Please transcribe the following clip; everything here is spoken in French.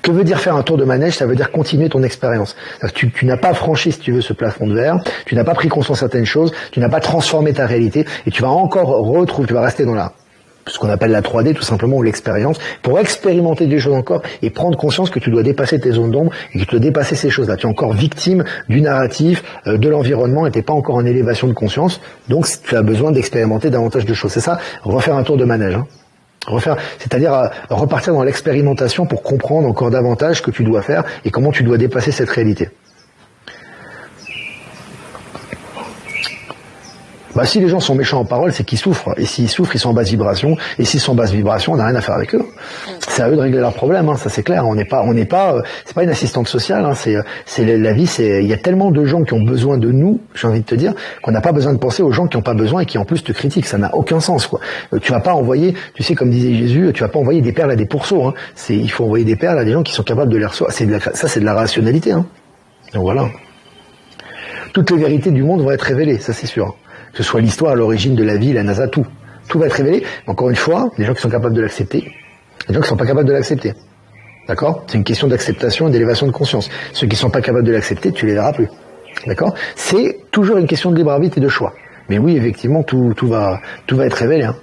Que veut dire faire un tour de manège? Ça veut dire continuer ton expérience. Tu n'as pas franchi, si tu veux, ce plafond de verre, tu n'as pas pris conscience de certaines choses, tu n'as pas transformé ta réalité, et tu vas encore retrouver, tu vas rester dans ce qu'on appelle la 3D, tout simplement, ou l'expérience, pour expérimenter des choses encore, et prendre conscience que tu dois dépasser tes zones d'ombre, et que tu dois dépasser ces choses-là. Tu es encore victime du narratif, de l'environnement, et tu n'es pas encore en élévation de conscience, donc tu as besoin d'expérimenter davantage de choses. C'est ça, refaire un tour de manège, hein. C'est-à-dire repartir dans l'expérimentation pour comprendre encore davantage ce que tu dois faire et comment tu dois dépasser cette réalité. Bah, si les gens sont méchants en parole, c'est qu'ils souffrent. Et s'ils souffrent, ils sont en basse vibration. Et s'ils sont en basse vibration, on n'a rien à faire avec eux. C'est à eux de régler leurs problèmes, hein, ça c'est clair. C'est pas une assistante sociale, hein, la vie, il y a tellement de gens qui ont besoin de nous, j'ai envie de te dire, qu'on n'a pas besoin de penser aux gens qui n'ont pas besoin et qui en plus te critiquent. Ça n'a aucun sens, quoi. Tu vas pas envoyer, tu sais, comme disait Jésus, tu vas pas envoyer des perles à des pourceaux, hein. Il faut envoyer des perles à des gens qui sont capables de les recevoir. Ça, c'est de la rationalité, hein. Donc voilà. Toutes les vérités du monde vont être révélées, ça c'est sûr. Que ce soit l'histoire, l'origine de la vie, la NASA, tout. Tout va être révélé. Encore une fois, les gens qui sont capables de l'accepter, les gens qui ne sont pas capables de l'accepter. D'accord? C'est une question d'acceptation et d'élévation de conscience. Ceux qui ne sont pas capables de l'accepter, tu les verras plus. D'accord? C'est toujours une question de libre arbitre et de choix. Mais oui, effectivement, tout va être révélé, hein.